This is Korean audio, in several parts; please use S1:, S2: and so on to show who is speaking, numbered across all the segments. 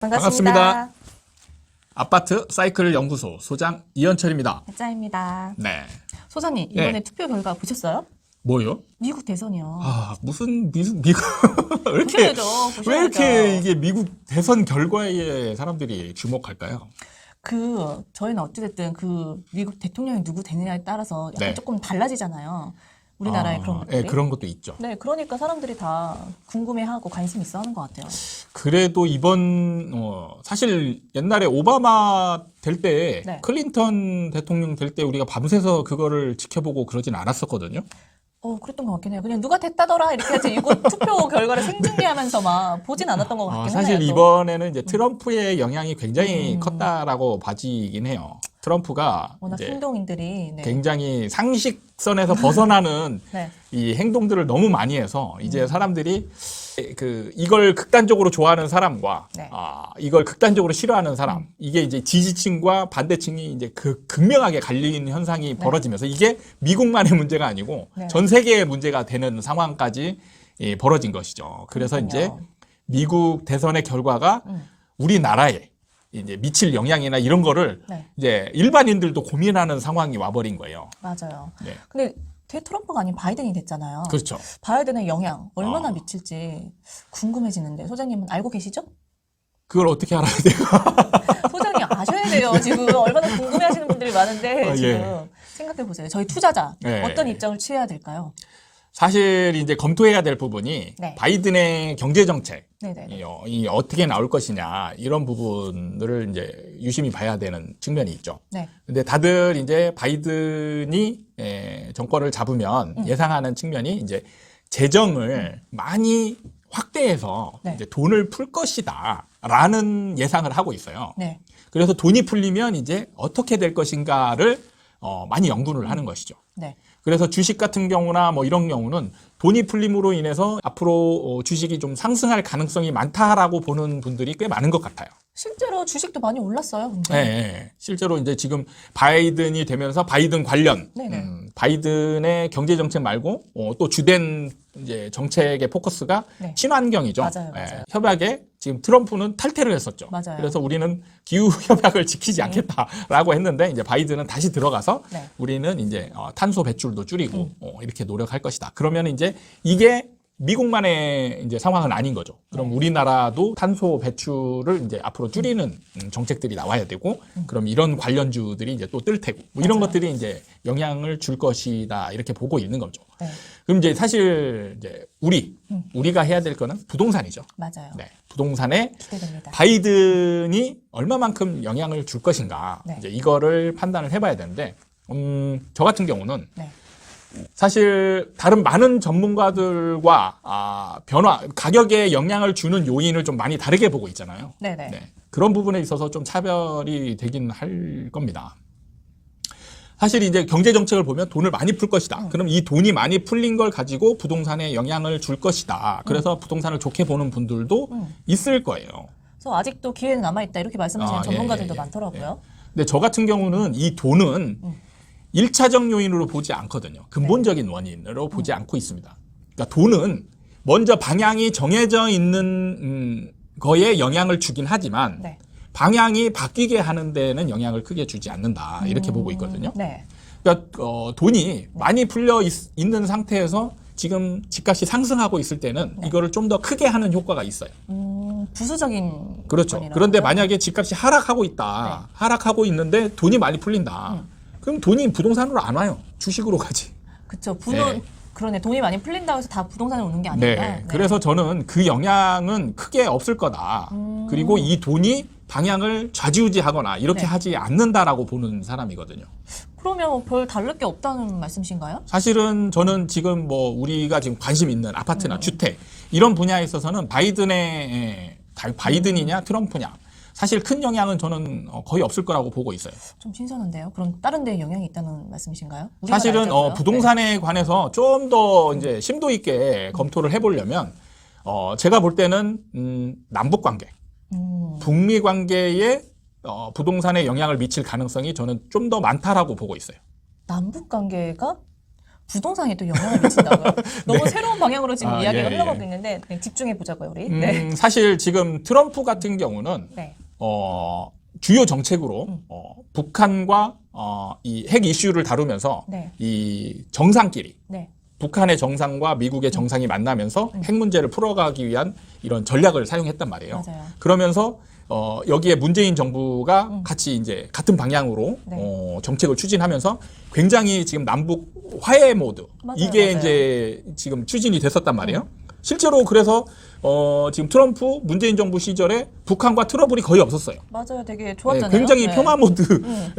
S1: 반갑습니다. 아파트 사이클 연구소 소장 이현철입니다.
S2: 배짜입니다.
S1: 네.
S2: 소장님, 이번에
S1: 네.
S2: 투표 결과 보셨어요?
S1: 뭐요?
S2: 미국 대선이요.
S1: 무슨 미국 왜 이렇게
S2: 보셔야죠.
S1: 왜 이렇게 이게 미국 대선 결과에 사람들이 주목할까요?
S2: 저희는 어찌됐든 미국 대통령이 누구 되느냐에 따라서 약간
S1: 네.
S2: 조금 달라지잖아요. 우리나라의 그런 것들이.
S1: 네, 그런 것도 있죠.
S2: 네, 그러니까 사람들이 다 궁금해하고 관심 있어 하는 것 같아요.
S1: 그래도 이번 사실 옛날에 오바마 될 때
S2: 네.
S1: 클린턴 대통령 될 때 우리가 밤새서 그거를 지켜보고 그러진 않았었거든요.
S2: 그랬던 것 같긴 해요. 그냥 누가 됐다더라 이렇게 하지 이거 투표 결과를 생중계하면서 막 보진 않았던 것 같긴 해요.
S1: 사실 이번에는 이제 트럼프의 영향이 굉장히 컸다라고 봐지긴 해요. 트럼프가
S2: 워낙
S1: 이제
S2: 행동인들이 네.
S1: 굉장히 상식선에서 벗어나는
S2: 네.
S1: 이 행동들을 너무 많이 해서 이제 사람들이 이걸 극단적으로 좋아하는 사람과
S2: 네.
S1: 이걸 극단적으로 싫어하는 사람 이게 이제 지지층과 반대층이 이제 극명하게 갈리는 현상이 벌어지면서 이게 미국만의 문제가 아니고
S2: 네.
S1: 전 세계의 문제가 되는 상황까지 벌어진 것이죠. 그래서
S2: 그렇군요.
S1: 이제 미국 대선의 결과가 우리나라에 이제 미칠 영향이나 이런 거를
S2: 네.
S1: 이제 일반인들도 고민하는 상황이 와버린 거예요.
S2: 맞아요.
S1: 네.
S2: 근데 트럼프가 아닌 바이든이 됐잖아요.
S1: 그렇죠.
S2: 바이든의 영향 얼마나 미칠지 궁금해지는데 소장님은 알고 계시죠?
S1: 그걸 어떻게 알아야 돼요?
S2: 소장님 아셔야 돼요. 지금 얼마나 궁금해하시는 분들이 많은데 지금
S1: 예.
S2: 생각해 보세요. 저희 투자자
S1: 예.
S2: 어떤 입장을 취해야 될까요?
S1: 사실 이제 검토해야 될 부분이
S2: 네.
S1: 바이든의 경제 정책
S2: 네네.
S1: 이 어떻게 나올 것이냐 이런 부분들을 이제 유심히 봐야 되는 측면이 있죠.
S2: 네.
S1: 근데 다들 이제 바이든이 정권을 잡으면 예상하는 측면이 이제 재정을 많이 확대해서
S2: 네.
S1: 이제 돈을 풀 것이다라는 예상을 하고 있어요.
S2: 네.
S1: 그래서 돈이 풀리면 이제 어떻게 될 것인가를 많이 연구를 하는 것이죠.
S2: 네.
S1: 그래서 주식 같은 경우나 뭐 이런 경우는 돈이 풀림으로 인해서 앞으로 주식이 좀 상승할 가능성이 많다라고 보는 분들이 꽤 많은 것 같아요.
S2: 실제로 주식도 많이 올랐어요. 근데.
S1: 네, 실제로 이제 지금 바이든이 되면서 바이든 관련,
S2: 네네.
S1: 바이든의 경제 정책 말고 또 주된 이제 정책의 포커스가
S2: 네.
S1: 친환경이죠.
S2: 맞아요, 맞아요.
S1: 협약에 지금 트럼프는 탈퇴를 했었죠.
S2: 맞아요.
S1: 그래서 우리는 기후 협약을 지키지 않겠다라고 했는데 이제 바이든은 다시 들어가서
S2: 네.
S1: 우리는 이제 탄소 배출도 줄이고 이렇게 노력할 것이다. 그러면 이제 이게 미국만의 이제 상황은 아닌 거죠. 그럼 우리나라도 탄소 배출을 이제 앞으로 줄이는 정책들이 나와야 되고, 그럼 이런 관련주들이 이제 또 뜰 테고, 뭐 이런
S2: 맞아요.
S1: 것들이 이제 영향을 줄 것이다 이렇게 보고 있는 거죠.
S2: 네.
S1: 그럼 이제 사실 이제 우리가 해야 될 거는 부동산이죠.
S2: 맞아요.
S1: 네, 부동산에
S2: 기대됩니다.
S1: 바이든이 얼마만큼 영향을 줄 것인가,
S2: 네.
S1: 이제 이거를 판단을 해봐야 되는데, 저 같은 경우는
S2: 네.
S1: 사실 다른 많은 전문가들과 가격에 영향을 주는 요인을 좀 많이 다르게 보고 있잖아요.
S2: 네네.
S1: 네, 그런 부분에 있어서 좀 차별이 되긴 할 겁니다. 사실 이제 경제 정책을 보면 돈을 많이 풀 것이다. 그럼 이 돈이 많이 풀린 걸 가지고 부동산에 영향을 줄 것이다. 그래서 부동산을 좋게 보는 분들도 있을 거예요.
S2: 그래서 아직도 기회는 남아있다 이렇게 말씀하시는 전문가들도
S1: 예.
S2: 많더라고요.
S1: 근데 저 같은 경우는 이 돈은 일차적 요인으로 보지 않거든요. 근본적인 원인으로 보지 않고 있습니다. 그러니까 돈은 먼저 방향이 정해져 있는 거에 영향을 주긴 하지만
S2: 네.
S1: 방향이 바뀌게 하는 데는 영향을 크게 주지 않는다. 이렇게 보고 있거든요.
S2: 네.
S1: 그러니까 돈이 많이 풀려 있는 상태에서 지금 집값이 상승하고 있을 때는 이거를 좀 더 크게 하는 효과가 있어요.
S2: 부수적인
S1: 그렇죠.
S2: 원인이라고요?
S1: 그런데 만약에 집값이 하락하고 있다. 하락하고 있는데 돈이 많이 풀린다. 그럼 돈이 부동산으로 안 와요. 주식으로 가지.
S2: 그쵸.
S1: 네.
S2: 그러네. 돈이 많이 풀린다고 해서 다 부동산에 오는 게 아니라.
S1: 네. 그래서 저는 그 영향은 크게 없을 거다. 그리고 이 돈이 방향을 좌지우지하거나 이렇게
S2: 네.
S1: 하지 않는다라고 보는 사람이거든요.
S2: 그러면 별 다를 게 없다는 말씀이신가요?
S1: 사실은 저는 지금 뭐 우리가 지금 관심 있는 아파트나 주택 이런 분야에 있어서는 바이든이냐 트럼프냐 사실 큰 영향은 저는 거의 없을 거라고 보고 있어요.
S2: 좀 신선한데요. 그럼 다른 데에 영향이 있다는 말씀이신가요?
S1: 사실은
S2: 알자고요?
S1: 부동산에 관해서 좀 더 이제 심도 있게 검토를 해보려면 제가 볼 때는 남북 관계, 북미 관계에 부동산에 영향을 미칠 가능성이 저는 좀 더 많다라고 보고 있어요.
S2: 남북 관계가 부동산에 또 영향을 미친다고요? 너무 새로운 방향으로 지금 이야기가
S1: 예,
S2: 흘러가고
S1: 예.
S2: 있는데 그냥 집중해 보자고요, 우리. 네.
S1: 사실 지금 트럼프 같은 경우는
S2: 네.
S1: 주요 정책으로 북한과 이 핵 이슈를 다루면서
S2: 네.
S1: 이 정상끼리
S2: 네.
S1: 북한의 정상과 미국의 정상이 만나면서 핵 문제를 풀어가기 위한 이런 전략을 사용했단 말이에요.
S2: 맞아요.
S1: 그러면서 여기에 문재인 정부가 같이 이제 같은 방향으로
S2: 네.
S1: 정책을 추진하면서 굉장히 지금 남북 화해 모드
S2: 맞아요,
S1: 이게
S2: 맞아요.
S1: 이제 지금 추진이 됐었단 말이에요. 실제로 그래서 지금 트럼프 문재인 정부 시절에 북한과 트러블이 거의 없었어요.
S2: 맞아요. 되게
S1: 네,
S2: 좋았잖아요.
S1: 굉장히
S2: 네.
S1: 평화 모드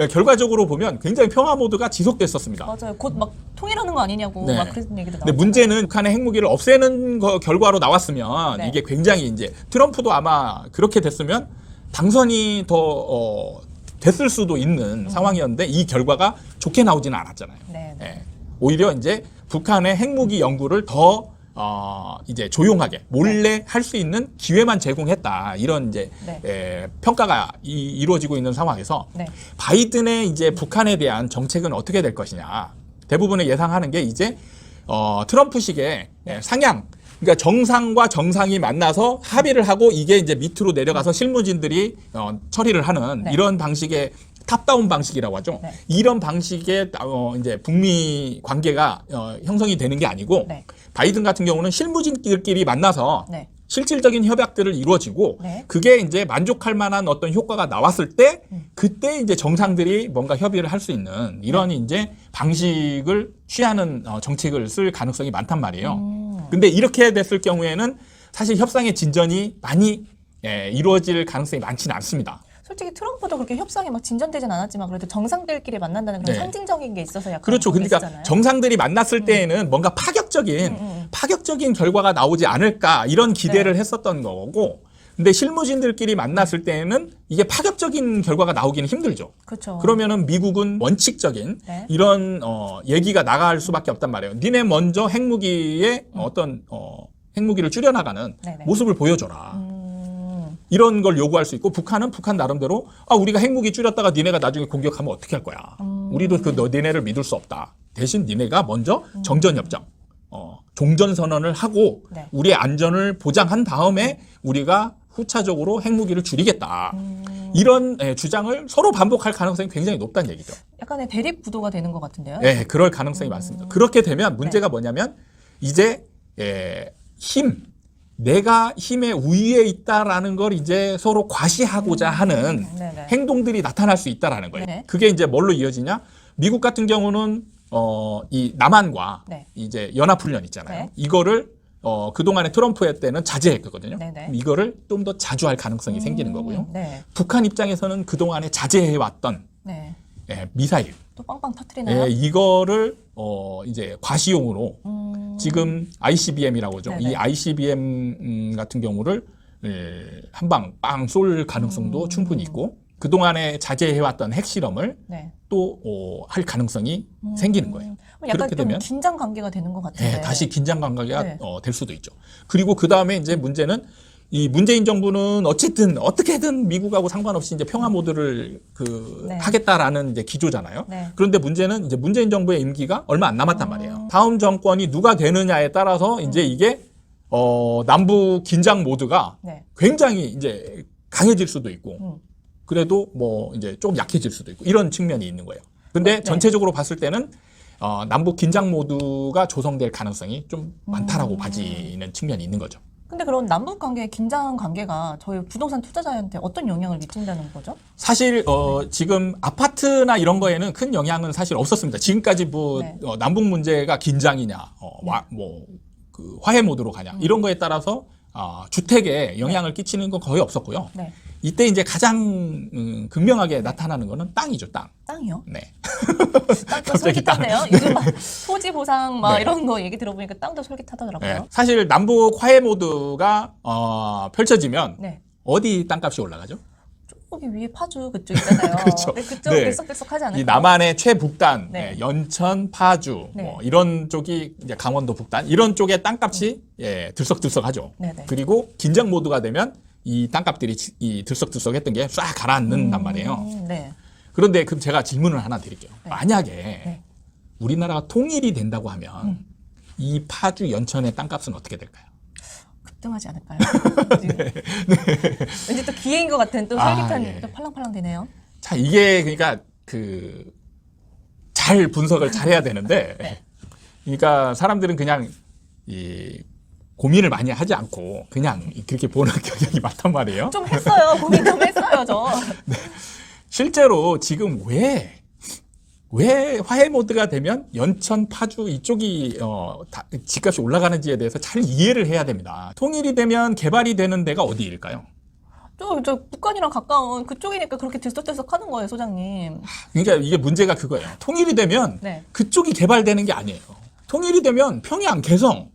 S1: 결과적으로 보면 굉장히 평화 모드가 지속됐었습니다.
S2: 맞아요. 곧 막 통일하는 거 아니냐고
S1: 네.
S2: 막 그런 얘기도 나오고.
S1: 근데 문제는 북한의 핵무기를 없애는 거 결과로 나왔으면
S2: 네.
S1: 이게 굉장히 이제 트럼프도 아마 그렇게 됐으면 당선이 더 됐을 수도 있는 상황이었는데 이 결과가 좋게 나오지는 않았잖아요.
S2: 네. 네.
S1: 예. 오히려 이제 북한의 핵무기 연구를 더 이제 조용하게 몰래 할 수 있는 기회만 제공했다 이런 이제
S2: 네.
S1: 평가가 이루어지고 있는 상황에서
S2: 네.
S1: 바이든의 이제 북한에 대한 정책은 어떻게 될 것이냐 대부분의 예상하는 게 이제 트럼프식의 상향 그러니까 정상과 정상이 만나서 합의를 하고 이게 이제 밑으로 내려가서 실무진들이 처리를 하는
S2: 네.
S1: 이런 방식의 탑다운 방식이라고 하죠.
S2: 네.
S1: 이런 방식의 이제 북미 관계가 형성이 되는 게 아니고
S2: 네.
S1: 바이든 같은 경우는 실무진들끼리 만나서
S2: 네.
S1: 실질적인 협약들을 이루어지고
S2: 네.
S1: 그게 이제 만족할 만한 어떤 효과가 나왔을 때 그때 이제 정상들이 뭔가 협의를 할 수 있는 이런 이제 방식을 취하는 정책을 쓸 가능성이 많단 말이에요. 근데 이렇게 됐을 경우에는 사실 협상의 진전이 많이 이루어질 가능성이 많지는 않습니다.
S2: 솔직히 트럼프도 그렇게 협상이 막 진전되진 않았지만 그래도 정상들끼리 만난다는 그런
S1: 네.
S2: 상징적인 게 있어서 약간
S1: 그렇죠. 그러니까
S2: 그랬잖아요.
S1: 정상들이 만났을 때에는 뭔가 파격적인 결과가 나오지 않을까 이런 기대를 했었던 거고 근데 실무진들끼리 만났을 때에는 이게 파격적인 결과가 나오기는 힘들죠.
S2: 그렇죠.
S1: 그러면은 미국은 원칙적인
S2: 네.
S1: 이런 얘기가 나갈 수밖에 없단 말이에요. 니네 먼저 핵무기에 어떤 핵무기를 줄여나가는
S2: 네네.
S1: 모습을 보여줘라. 이런 걸 요구할 수 있고 북한은 북한 나름대로 우리가 핵무기 줄였다가 니네가 나중에 공격하면 어떻게 할 거야. 우리도 니네를 믿을 수 없다. 대신 니네가 먼저 정전협정, 종전선언을 하고
S2: 네.
S1: 우리의 안전을 보장한 다음에 우리가 후차적으로 핵무기를 줄이겠다. 이런 주장을 서로 반복할 가능성이 굉장히 높다는 얘기죠.
S2: 약간의 대립 구도가 되는 것 같은데요.
S1: 네, 그럴 가능성이 많습니다. 그렇게 되면 문제가 뭐냐면 이제 내가 힘의 우위에 있다라는 걸 이제 서로 과시하고자 하는
S2: 네네.
S1: 행동들이 나타날 수 있다라는 거예요.
S2: 네.
S1: 그게 이제 뭘로 이어지냐? 미국 같은 경우는 이 남한과
S2: 네.
S1: 이제 연합훈련 있잖아요.
S2: 네.
S1: 이거를 그동안에 트럼프의 때는 자제했거든요.
S2: 네네.
S1: 그럼 이거를 좀 더 자주 할 가능성이 생기는 거고요.
S2: 네.
S1: 북한 입장에서는 그동안에 자제해왔던
S2: 네.
S1: 미사일
S2: 또 빵빵 터트리나요?
S1: 이거를 이제 과시용으로 지금 ICBM이라고 하죠.
S2: 네네.
S1: 이 ICBM 같은 경우를 한 방 빵 쏠 가능성도 충분히 있고 그동안에 자제해왔던 핵실험을
S2: 네.
S1: 또 할 가능성이 생기는 거예요.
S2: 그럼 약간
S1: 그렇게
S2: 좀
S1: 되면
S2: 긴장 관계가 되는 것 같은데.
S1: 다시 긴장 관계가
S2: 네.
S1: 될 수도 있죠. 그리고 그 다음에 이제 문제는 이 문재인 정부는 어쨌든 어떻게든 미국하고 상관없이 이제 평화 모드를
S2: 네.
S1: 하겠다라는 이제 기조잖아요.
S2: 네.
S1: 그런데 문제는 이제 문재인 정부의 임기가 얼마 안 남았단 말이에요. 다음 정권이 누가 되느냐에 따라서 이제 이게 남북 긴장 모드가
S2: 네.
S1: 굉장히 이제 강해질 수도 있고 그래도 뭐 이제 좀 약해질 수도 있고 이런 측면이 있는 거예요. 근데
S2: 네.
S1: 전체적으로 봤을 때는 남북 긴장 모드가 조성될 가능성이 좀 많다라고 봐지는 측면이 있는 거죠.
S2: 근데 그런 남북 관계, 긴장 관계가 저희 부동산 투자자한테 어떤 영향을 미친다는 거죠?
S1: 사실 지금 아파트나 이런 거에는 큰 영향은 사실 없었습니다. 지금까지 뭐
S2: 네.
S1: 남북 문제가 긴장이냐, 그 화해 모드로 가냐 이런 거에 따라서 주택에 영향을 끼치는 건 거의 없었고요.
S2: 네.
S1: 이때 이제 가장 극명하게 나타나는 거는 땅이죠, 땅.
S2: 땅이요?
S1: 네.
S2: 땅도
S1: 갑자기 땅.
S2: 솔깃하네요. 요즘 막 토지 보상 막
S1: 네.
S2: 이런 거 얘기 들어보니까 땅도 솔깃하더라고요.
S1: 네. 사실 남북 화해 모드가 펼쳐지면
S2: 네.
S1: 어디 땅값이 올라가죠?
S2: 저기 위에 파주 그쪽 있잖아요.
S1: 그렇죠.
S2: 네, 그쪽
S1: 네.
S2: 들썩들썩하지 않을까요?
S1: 이 남한의 최북단,
S2: 네.
S1: 연천, 파주,
S2: 네.
S1: 뭐 이런 쪽이 이제 강원도 북단 이런 쪽의 땅값이 들썩들썩하죠.
S2: 네네.
S1: 그리고 긴장 모드가 되면 이 땅값들이 이 들썩들썩했던 게 싹 가라앉는단 말이에요.
S2: 네.
S1: 그런데 그럼 제가 질문을 하나 드릴게요.
S2: 네.
S1: 만약에
S2: 네.
S1: 우리나라가 통일이 된다고 하면 이 파주 연천의 땅값은 어떻게 될까요?
S2: 급등하지 않을까요? 왠지 또 기회인 것 같은 또 설계편이
S1: 예.
S2: 또 팔랑팔랑 되네요.
S1: 자, 이게 그러니까 잘 분석을 잘 해야 되는데,
S2: 네.
S1: 그러니까 사람들은 그냥 고민을 많이 하지 않고 그냥 그렇게 보는 경향이 많단 말이에요.
S2: 좀 했어요. 고민 좀 했어요, 저.
S1: 실제로 지금 왜 화해 모드가 되면 연천, 파주 이쪽이 집값이 올라가는지에 대해서 잘 이해를 해야 됩니다. 통일이 되면 개발이 되는 데가 어디일까요?
S2: 저 북한이랑 가까운 그쪽이니까 그렇게 들썩들썩 하는 거예요, 소장님.
S1: 그러니까 이게 문제가 그거예요. 통일이 되면
S2: 네.
S1: 그쪽이 개발되는 게 아니에요. 통일이 되면 평양, 개성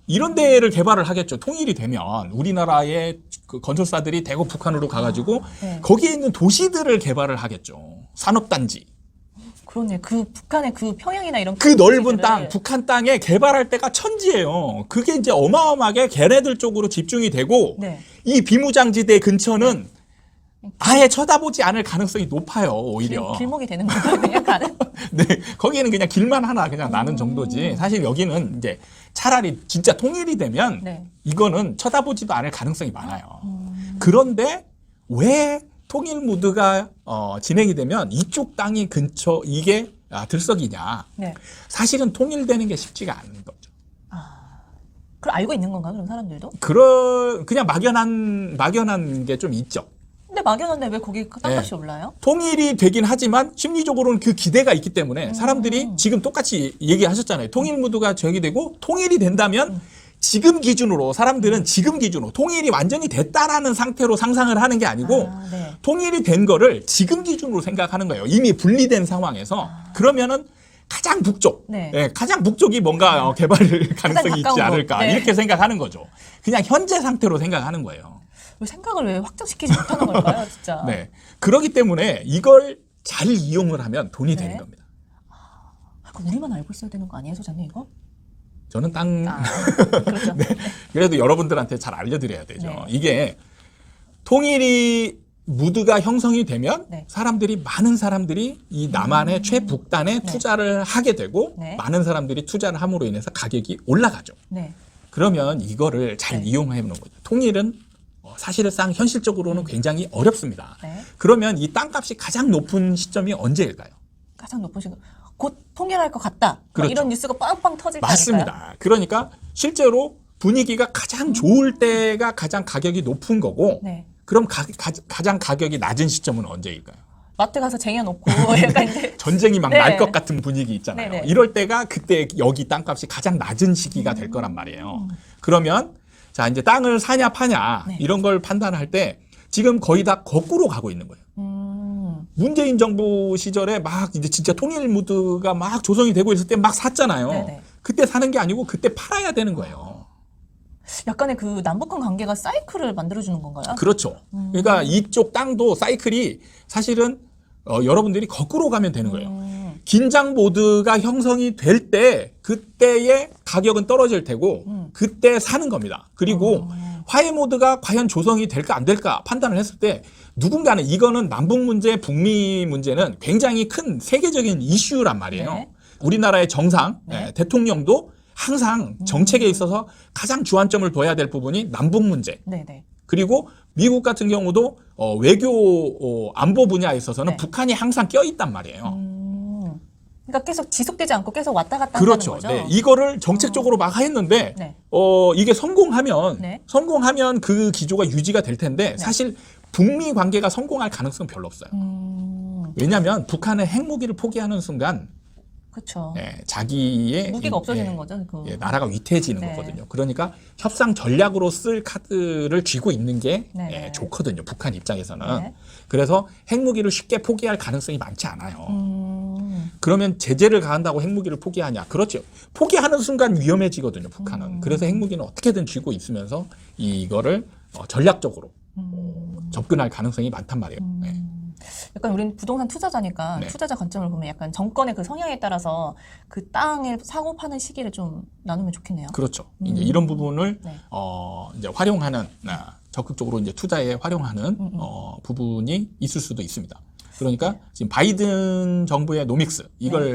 S1: 이런 데를 개발을 하겠죠. 통일이 되면 우리나라의 그 건설사들이 대구 북한으로 가가지고
S2: 네.
S1: 거기에 있는 도시들을 개발을 하겠죠. 산업단지.
S2: 그렇네. 그 북한의 그 평양이나 이런
S1: 그 넓은
S2: 도시들을
S1: 땅, 북한 땅에 개발할 때가 천지예요. 그게 이제 어마어마하게 걔네들 쪽으로 집중이 되고
S2: 네.
S1: 이 비무장지대 근처는 아예 쳐다보지 않을 가능성이 높아요. 오히려.
S2: 길목이 되는 거거든요, 가는.
S1: 네, 거기에는 그냥 길만 하나 그냥 나는 정도지. 사실 여기는 이제 차라리 진짜 통일이 되면
S2: 네.
S1: 이거는 쳐다보지도 않을 가능성이 많아요. 그런데 왜 통일 모드가 진행이 되면 이쪽 땅이 근처 이게 들썩이냐?
S2: 네.
S1: 사실은 통일되는 게 쉽지가 않은 거죠.
S2: 그걸 알고 있는 건가, 그런 사람들도?
S1: 그냥 막연한 게 좀 있죠.
S2: 근데 막연한데 왜 거기 땅값이 올라요?
S1: 통일이 되긴 하지만 심리적으로는 그 기대가 있기 때문에 사람들이 지금 똑같이 얘기하셨잖아요. 통일 모드가 정이 되고 통일이 된다면 지금 기준으로 사람들은 지금 기준으로 통일이 완전히 됐다라는 상태로 상상을 하는 게 아니고
S2: 네.
S1: 통일이 된 거를 지금 기준으로 생각하는 거예요. 이미 분리된 상황에서. 그러면은 가장 북쪽,
S2: 네.
S1: 예, 가장 북쪽이 뭔가 개발 가능성이 있지
S2: 가까운
S1: 않을까
S2: 곳. 네.
S1: 이렇게 생각하는 거죠. 그냥 현재 상태로 생각하는 거예요.
S2: 왜 생각을 왜 확정시키지 못하는 걸까요, 진짜?
S1: 네. 그렇기 때문에 이걸 잘 이용을 하면 돈이
S2: 네.
S1: 되는 겁니다.
S2: 그럼 우리만 알고 있어야 되는 거 아니에요, 소장님, 이거?
S1: 저는
S2: 그렇죠.
S1: 그래도 여러분들한테 잘 알려드려야 되죠.
S2: 네.
S1: 이게 통일이 무드가 형성이 되면
S2: 네.
S1: 많은 사람들이 이 남한의 최북단에 투자를 하게 되고
S2: 네.
S1: 많은 사람들이 투자를 함으로 인해서 가격이 올라가죠.
S2: 네.
S1: 그러면 이거를 잘
S2: 네.
S1: 이용해 보는 거죠. 통일은 사실상 현실적으로는 굉장히 어렵습니다.
S2: 네.
S1: 그러면 이 땅값이 가장 높은 시점이 언제일까요?
S2: 가장 높은 시간. 곧 통일할 것 같다.
S1: 그렇죠.
S2: 이런 뉴스가 빵빵 터질 때 아닐까요?
S1: 맞습니다. 그러니까 실제로 분위기가 가장 좋을 때가 가장 가격이 높은 거고
S2: 네.
S1: 그럼 가장 가격이 낮은 시점은 언제일까요?
S2: 마트 가서 쟁여놓고 약간 이제
S1: 전쟁이 막
S2: 네.
S1: 날 것 같은 분위기 있잖아요.
S2: 네네.
S1: 이럴 때가 그때 여기 땅값이 가장 낮은 시기가 될 거란 말이에요. 그러면 자 이제 땅을 사냐 파냐
S2: 네.
S1: 이런 걸 판단할 때 지금 거의 다 거꾸로 가고 있는 거예요. 문재인 정부 시절에 막 이제 진짜 통일 무드가 막 조성이 되고 있을 때 막 샀잖아요.
S2: 네네.
S1: 그때 사는 게 아니고 그때 팔아야 되는 거예요.
S2: 약간의 그 남북한 관계가 사이클을 만들어주는 건가요?
S1: 그렇죠. 그러니까 이쪽 땅도 사이클이 사실은 여러분들이 거꾸로 가면 되는 거예요. 긴장 모드가 형성이 될 때 그때의 가격은 떨어질 테고 그때 사는 겁니다. 그리고 화해 모드가 과연 조성이 될까 안 될까 판단을 했을 때 누군가는 이거는 남북 문제, 북미 문제는 굉장히 큰 세계적인 이슈란 말이에요.
S2: 네.
S1: 우리나라의 정상,
S2: 네.
S1: 대통령도 항상 정책에 있어서 가장 주안점을 둬야 될 부분이 남북 문제.
S2: 네네.
S1: 그리고 미국 같은 경우도 외교 안보 분야에 있어서는
S2: 네.
S1: 북한이 항상 껴있단 말이에요.
S2: 그러니까 계속 지속되지 않고 계속 왔다 갔다
S1: 그렇죠.
S2: 한다는 거죠?
S1: 네. 이거를 정책적으로 막 했는데
S2: 네.
S1: 이게 성공하면
S2: 네.
S1: 그 기조가 유지가 될 텐데 사실 북미 관계가 성공할 가능성은 별로 없어요. 왜냐하면 북한은 핵무기를 포기하는 순간
S2: 그렇죠.
S1: 자기의
S2: 무기가 없어지는 거죠. 그.
S1: 나라가 위태해지는
S2: 네.
S1: 거거든요. 그러니까 협상 전략으로 쓸 카드를 쥐고 있는 게
S2: 네.
S1: 좋거든요. 북한 입장에서는.
S2: 네.
S1: 그래서 핵무기를 쉽게 포기할 가능성이 많지 않아요. 그러면 제재를 가한다고 핵무기를 포기하냐? 그렇죠. 포기하는 순간 위험해지거든요. 북한은. 그래서 핵무기는 어떻게든 쥐고 있으면서 이거를 전략적으로 접근할 가능성이 많단 말이에요. 네.
S2: 약간 우리는 부동산 투자자니까
S1: 네.
S2: 투자자 관점을 보면 약간 정권의 그 성향에 따라서 그 땅을 사고 파는 시기를 좀 나누면 좋겠네요.
S1: 그렇죠. 이제 이런 부분을
S2: 네.
S1: 이제 활용하는 적극적으로 이제 투자에 활용하는 부분이 있을 수도 있습니다. 그러니까 지금 바이든 정부의 노믹스 이걸